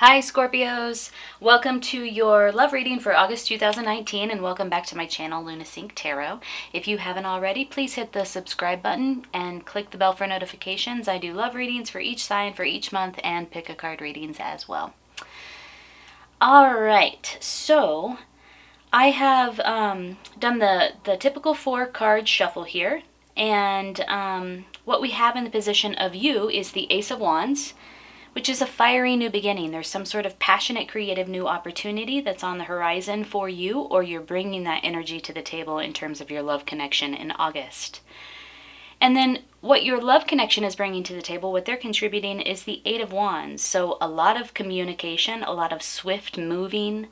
Hi Scorpios! Welcome to your love reading for August 2019 and welcome back to my channel Lunasync Tarot. If you haven't already, please hit the subscribe button and click the bell for notifications. I do love readings for each sign for each month and pick a card readings as well. Alright, so I have done the typical 4 card shuffle here, and what we have in the position of you is the Ace of Wands, which is a fiery new beginning. There's some sort of passionate, creative new opportunity that's on the horizon for you, or you're bringing that energy to the table in terms of your love connection in August. And then what your love connection is bringing to the table, what they're contributing, is the Eight of Wands. So a lot of communication, a lot of swift moving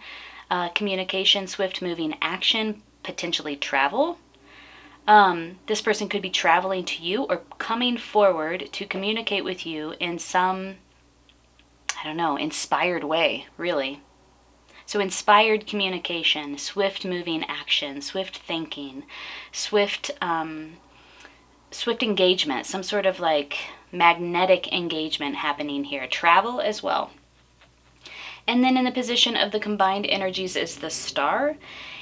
communication, swift moving action, potentially travel. This person could be traveling to you or coming forward to communicate with you in some, I don't know, inspired way, really. So inspired communication, swift moving action, swift thinking, swift engagement, some sort of like magnetic engagement happening here. Travel as well. And then in the position of the combined energies is the Star.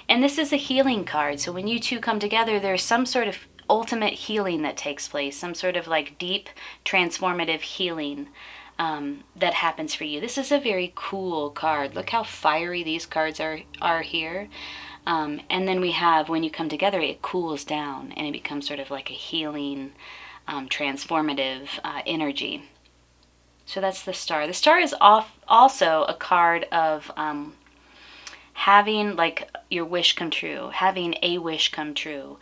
And this is a healing card. So when you two come together, there's some sort of ultimate healing that takes place, some sort of like deep transformative healing that happens for you. This is a very cool card. Look how fiery these cards are here. And then we have, when you come together, it cools down and it becomes sort of like a healing, transformative energy. So that's the Star. The Star is also a card of having like your wish come true, having a wish come true,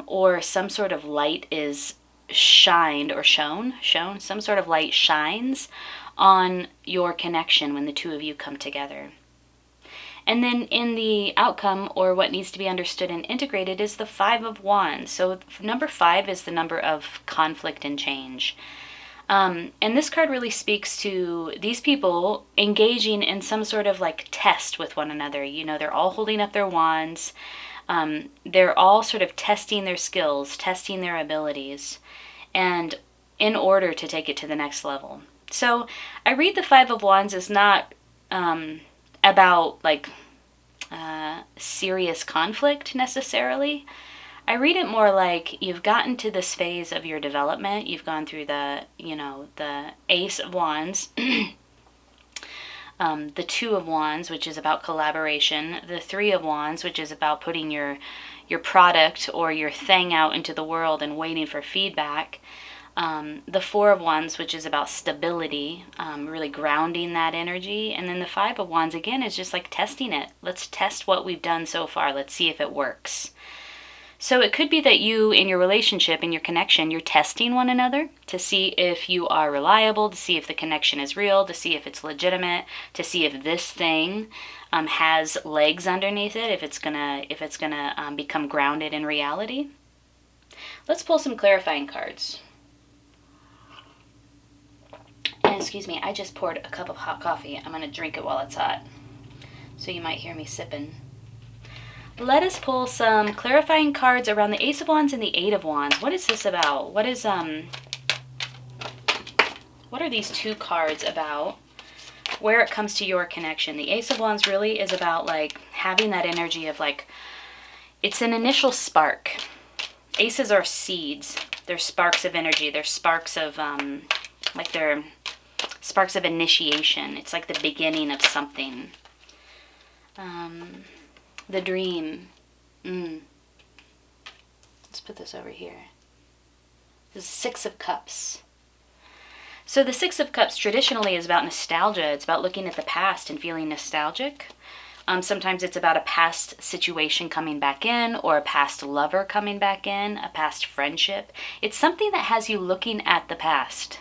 or some sort of light is shined or shown, some sort of light shines on your connection when the two of you come together. And then in the outcome, or what needs to be understood and integrated, is the Five of Wands. So number 5 is the number of conflict and change. And this card really speaks to these people engaging in some sort of like test with one another. You know, they're all holding up their wands. They're all sort of testing their skills, testing their abilities, and in order to take it to the next level. So I read the Five of Wands as not about like serious conflict necessarily. I read it more like you've gotten to this phase of your development. You've gone through the Ace of Wands, the Two of Wands, which is about collaboration, the Three of Wands, which is about putting your product or your thing out into the world and waiting for feedback, the Four of Wands, which is about stability, really grounding that energy, and then the Five of Wands, again, is just like testing it. Let's test what we've done so far. Let's see if it works. So it could be that you, in your relationship, in your connection, you're testing one another to see if you are reliable, to see if the connection is real, to see if it's legitimate, to see if this thing has legs underneath it, if it's gonna become grounded in reality. Let's pull some clarifying cards. And excuse me, I just poured a cup of hot coffee. I'm gonna drink it while it's hot, so you might hear me sipping. Let us pull some clarifying cards around the Ace of Wands and the Eight of Wands. What is this about? What are these two cards about? Where it comes to your connection. The Ace of Wands really is about like having that energy of like, it's an initial spark. Aces are seeds. They're sparks of energy. They're sparks of they're sparks of initiation. It's like the beginning of something. The dream. Let's put this over here. This is Six of Cups. So the Six of Cups traditionally is about nostalgia. It's about looking at the past and feeling nostalgic. Sometimes it's about a past situation coming back in, or a past lover coming back in, a past friendship. It's something that has you looking at the past.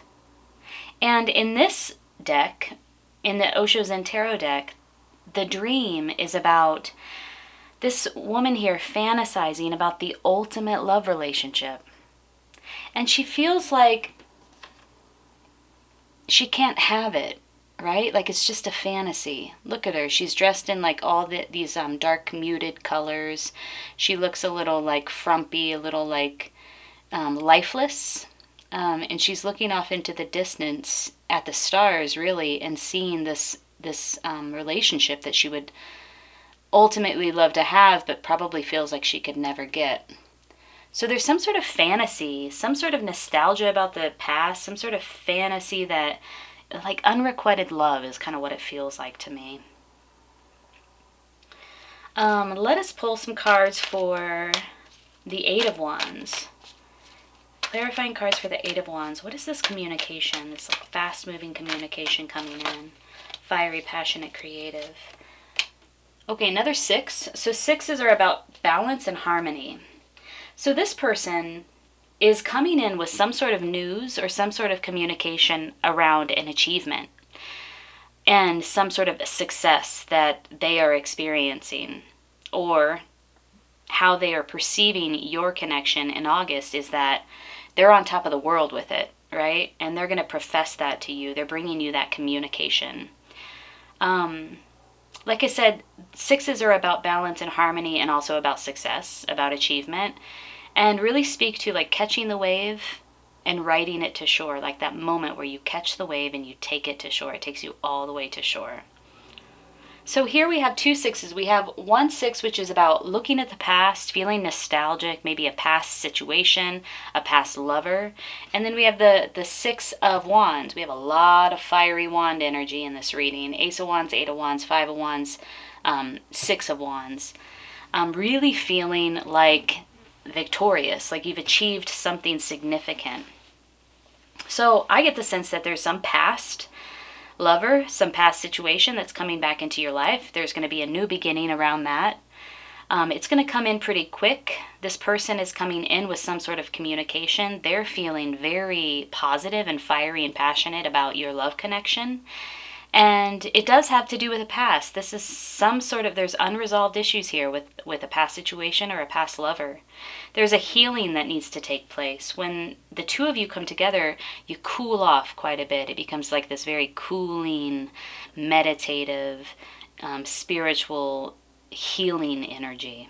And in this deck, in the Osho Zen Tarot deck, the dream is about this woman here fantasizing about the ultimate love relationship. And she feels like she can't have it, right? Like it's just a fantasy. Look at her. She's dressed in like all these dark muted colors. She looks a little like frumpy, a little like lifeless. And she's looking off into the distance at the stars, really, and seeing this relationship that she would ultimately love to have, but probably feels like she could never get. So there's some sort of fantasy, some sort of nostalgia about the past, some sort of fantasy that, like, unrequited love is kind of what it feels like to me. Let us pull some cards for the Eight of Wands. Clarifying cards for the Eight of Wands. What is this communication? This like fast-moving communication coming in. Fiery, passionate, creative. Okay, another 6. So 6s are about balance and harmony. So this person is coming in with some sort of news or some sort of communication around an achievement and some sort of success that they are experiencing, or how they are perceiving your connection in August is that they're on top of the world with it, right? And they're going to profess that to you. They're bringing you that communication. Like I said, 6s are about balance and harmony, and also about success, about achievement, and really speak to like catching the wave and riding it to shore, like that moment where you catch the wave and you take it to shore. It takes you all the way to shore. So here we have 2 6s. We have 1 6, which is about looking at the past, feeling nostalgic, maybe a past situation, a past lover. And then we have the 6 of Wands. We have a lot of fiery wand energy in this reading. Ace of Wands, 8 of Wands, 5 of Wands, 6 of Wands. Really feeling like victorious, like you've achieved something significant. So I get the sense that there's some past lover, some past situation that's coming back into your life. There's going to be a new beginning around that. It's going to come in pretty quick. This person is coming in with some sort of communication. They're feeling very positive and fiery and passionate about your love connection. And it does have to do with the past. This is some sort of, there's unresolved issues here with a past situation or a past lover. There's a healing that needs to take place. When the two of you come together, you cool off quite a bit. It becomes like this very cooling, meditative, spiritual healing energy.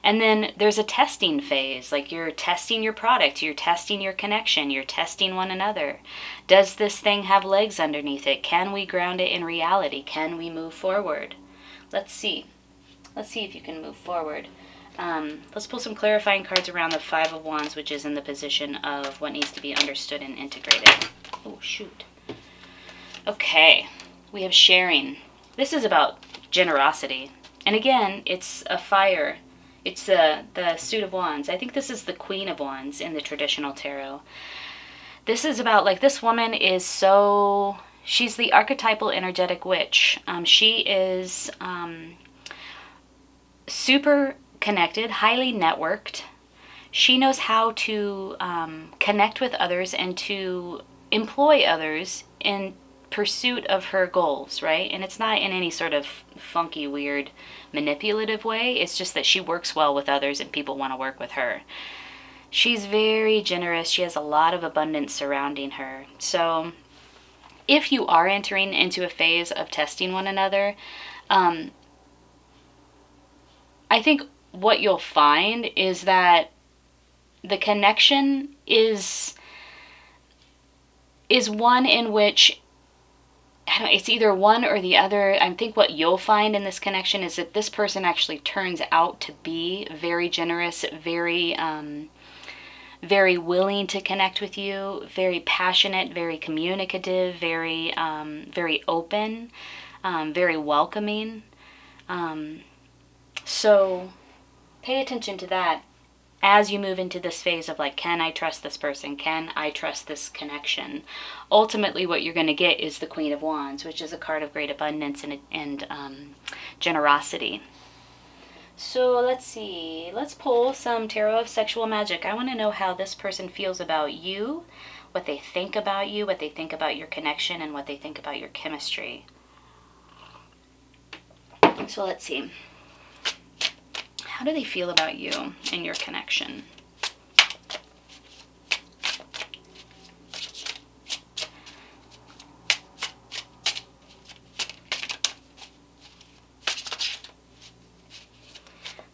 And then there's a testing phase, like you're testing your product, you're testing your connection, you're testing one another. Does this thing have legs underneath it? Can we ground it in reality? Can we move forward? Let's see. Let's see if you can move forward. Let's pull some clarifying cards around the 5 of Wands, which is in the position of what needs to be understood and integrated. Oh, shoot. Okay, we have sharing. This is about generosity. And again, it's a fire. It's the Suit of Wands. I think this is the Queen of Wands in the traditional tarot. This is about, like, this woman is so, she's the archetypal energetic witch. She is super connected, highly networked. She knows how to connect with others and to employ others in pursuit of her goals, right? And it's not in any sort of funky, weird, manipulative way. It's just that she works well with others and people want to work with her. She's very generous. She has a lot of abundance surrounding her. So if you are entering into a phase of testing one another, I think what you'll find is that the connection is one in which, I don't know, it's either one or the other. I think what you'll find in this connection is that this person actually turns out to be very generous, very very willing to connect with you, very passionate, very communicative, very open, very welcoming. So pay attention to that as you move into this phase of, like, can I trust this person? Can I trust this connection? Ultimately, what you're going to get is the Queen of Wands, which is a card of great abundance and generosity. So let's see. Let's pull some Tarot of Sexual Magic. I want to know how this person feels about you, what they think about you, what they think about your connection, and what they think about your chemistry. So let's see. How do they feel about you and your connection?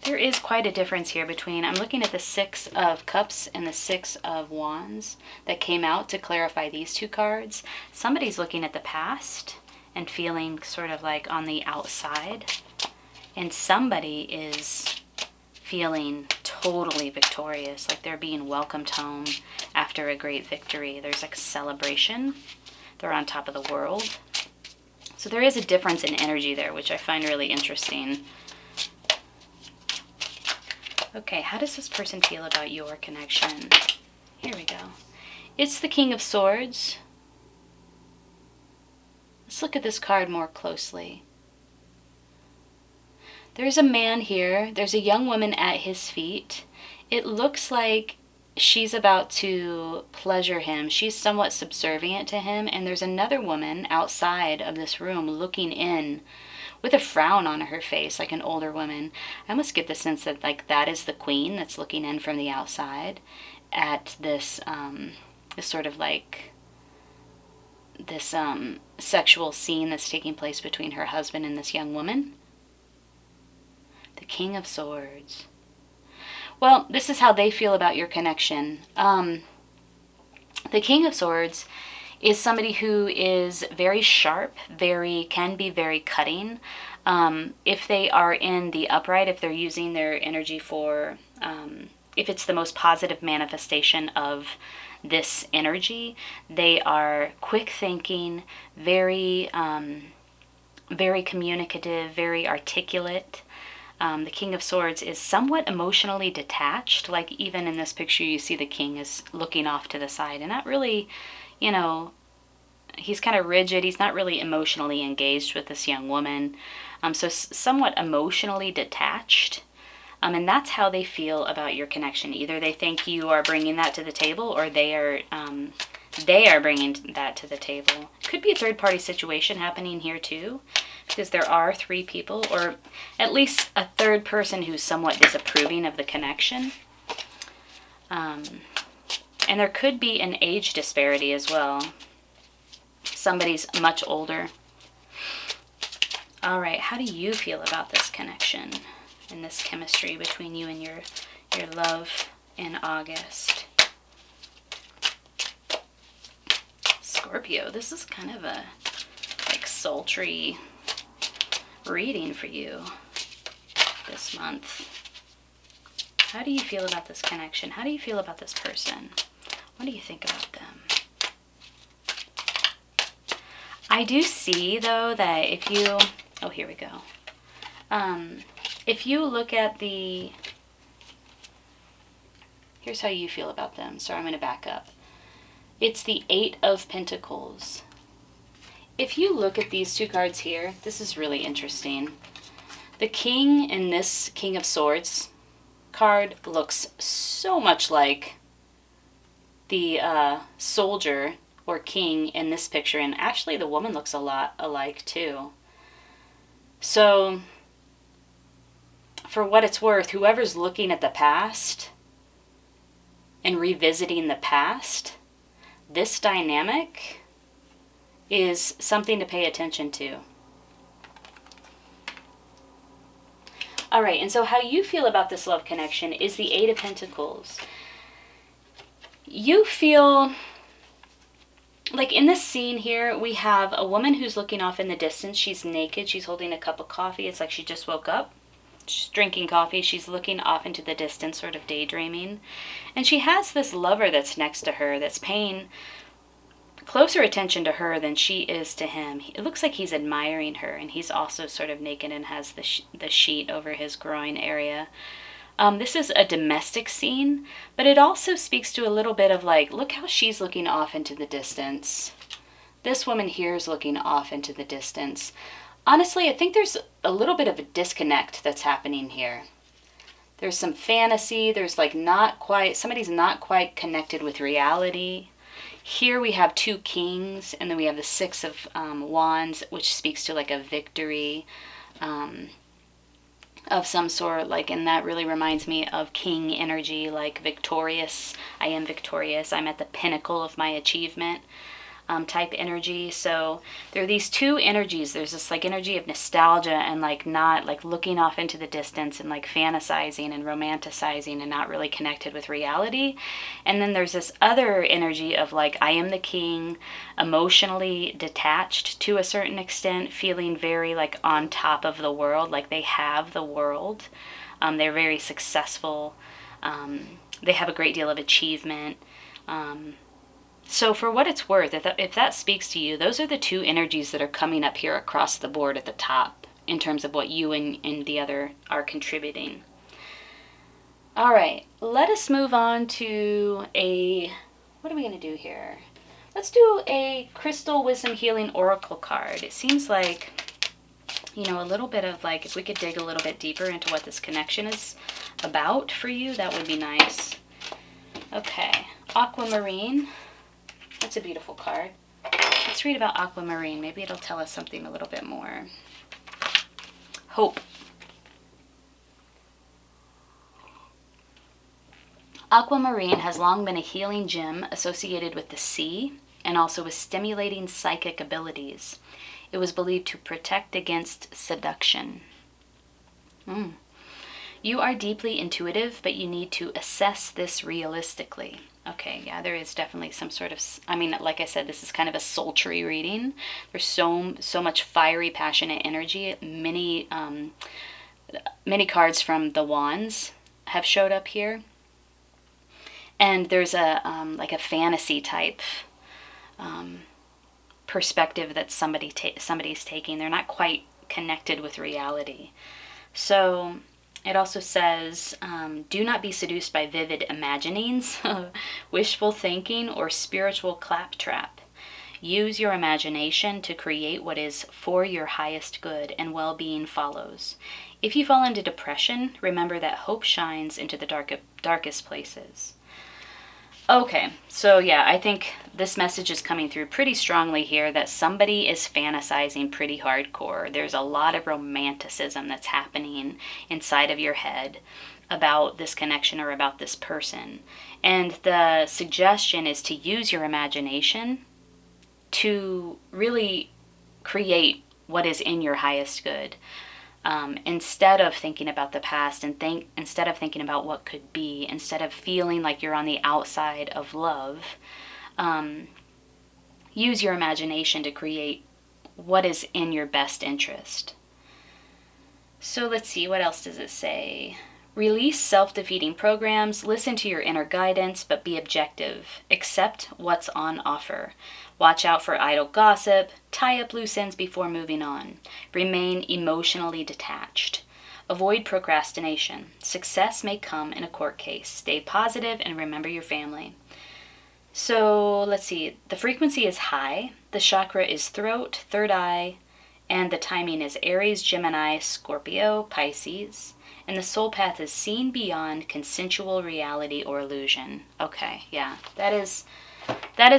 There is quite a difference here between, I'm looking at the Six of Cups and the Six of Wands that came out to clarify these two cards. Somebody's looking at the past and feeling sort of like on the outside, and somebody is feeling totally victorious, like they're being welcomed home after a great victory. There's like a celebration. They're on top of the world. So there is a difference in energy there, which I find really interesting. Okay, how does this person feel about your connection? Here we go. It's the King of Swords. Let's look at this card more closely. There's a man here. There's a young woman at his feet. It looks like she's about to pleasure him. She's somewhat subservient to him. And there's another woman outside of this room looking in with a frown on her face, like an older woman. I almost get the sense that like that is the queen that's looking in from the outside at this, this sort of like this sexual scene that's taking place between her husband and this young woman. The King of Swords. Well, this is how they feel about your connection. The King of Swords is somebody who is very sharp, can be very cutting. If they are in the upright, if they're using their energy for, if it's the most positive manifestation of this energy, they are quick thinking, very communicative, very articulate. The King of Swords is somewhat emotionally detached. Like even in this picture, you see the king is looking off to the side and not really, you know, he's kind of rigid. He's not really emotionally engaged with this young woman. So somewhat emotionally detached. And that's how they feel about your connection. Either they think you are bringing that to the table, or they are bringing that to the table. Could be a third-party situation happening here too, because there are three people, or at least a third person who's somewhat disapproving of the connection. And there could be an age disparity as well. Somebody's much older. All right, how do you feel about this connection and this chemistry between you and your love in August? Scorpio, this is kind of a like sultry reading for you this month. How do you feel about this connection? How do you feel about this person? What do you think about them? I do see, though, that if you... Oh, here we go. If you look at the... Here's how you feel about them. Sorry, I'm going to back up. It's the Eight of Pentacles. If you look at these two cards here, this is really interesting. The King in this King of Swords card looks so much like the soldier or king in this picture, and actually the woman looks a lot alike too. So for what it's worth, whoever's looking at the past and revisiting the past, this dynamic is something to pay attention to. All right, and so how you feel about this love connection is the Eight of Pentacles. You feel like in this scene here, we have a woman who's looking off in the distance. She's naked. She's holding a cup of coffee. It's like she just woke up. She's drinking coffee. She's looking off into the distance, sort of daydreaming. And she has this lover that's next to her that's paying closer attention to her than she is to him. It looks like he's admiring her, and he's also sort of naked and has the sheet over his groin area. This is a domestic scene, but it also speaks to a little bit of like, look how she's looking off into the distance. This woman here is looking off into the distance. Honestly, I think there's a little bit of a disconnect that's happening here. There's some fantasy. There's like somebody's not quite connected with reality. Here we have two kings, and then we have the Six of Wands, which speaks to like a victory of some sort, like, and that really reminds me of king energy, like victorious. I am victorious. I'm at the pinnacle of my achievement. type energy. So there are these two energies. There's this like energy of nostalgia and like not like looking off into the distance and like fantasizing and romanticizing and not really connected with reality. And then there's this other energy of like, I am the king, emotionally detached to a certain extent, feeling very like on top of the world, like they have the world. They're very successful. They have a great deal of achievement. So for what it's worth, if that speaks to you, those are the two energies that are coming up here across the board at the top in terms of what you and the other are contributing. All right, let us move on to what are we going to do here? Let's do a Crystal Wisdom Healing Oracle card. It seems like, a little bit of like, if we could dig a little bit deeper into what this connection is about for you, that would be nice. Okay, Aquamarine. That's a beautiful card. Let's read about Aquamarine. Maybe it'll tell us something a little bit more. Hope. Aquamarine has long been a healing gem associated with the sea and also with stimulating psychic abilities. It was believed to protect against seduction. You are deeply intuitive, but you need to assess this realistically. Okay, yeah, there is definitely some sort of, like I said, this is kind of a sultry reading. There's so much fiery, passionate energy. Many cards from the Wands have showed up here. And there's a like a fantasy type perspective that somebody's taking. They're not quite connected with reality. So it also says, do not be seduced by vivid imaginings, wishful thinking, or spiritual claptrap. Use your imagination to create what is for your highest good, and well-being follows. If you fall into depression, remember that hope shines into the darkest places. Okay, so yeah, I think this message is coming through pretty strongly here that somebody is fantasizing pretty hardcore. There's a lot of romanticism that's happening inside of your head about this connection or about this person. And the suggestion is to use your imagination to really create what is in your highest good. Instead of thinking about the past and instead of thinking about what could be, instead of feeling like you're on the outside of love, use your imagination to create what is in your best interest. So let's see, what else does it say? Release self-defeating programs, listen to your inner guidance, but be objective. Accept what's on offer. Watch out for idle gossip. Tie up loose ends before moving on. Remain emotionally detached. Avoid procrastination. Success may come in a court case. Stay positive and remember your family. So let's see. The frequency is high. The chakra is throat, third eye, and the timing is Aries, Gemini, Scorpio, Pisces. And the soul path is seen beyond consensual reality or illusion. Okay, yeah, that is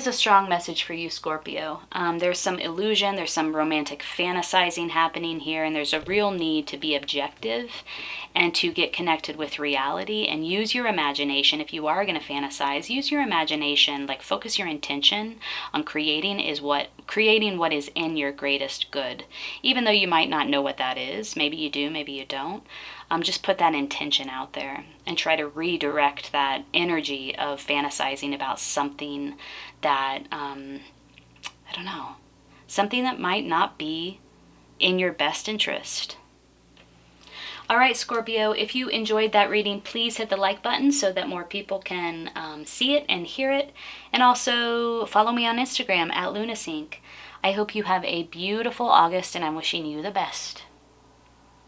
a strong message for you, Scorpio. There's some illusion, there's some romantic fantasizing happening here, and there's a real need to be objective and to get connected with reality and use your imagination. If you are going to fantasize, use your imagination, like focus your intention on creating what is in your greatest good. Even though you might not know what that is, maybe you do, maybe you don't. Just put that intention out there and try to redirect that energy of fantasizing about something that, something that might not be in your best interest. All right, Scorpio, if you enjoyed that reading, please hit the like button so that more people can see it and hear it. And also follow me on Instagram @Lunasync. I hope you have a beautiful August, and I'm wishing you the best.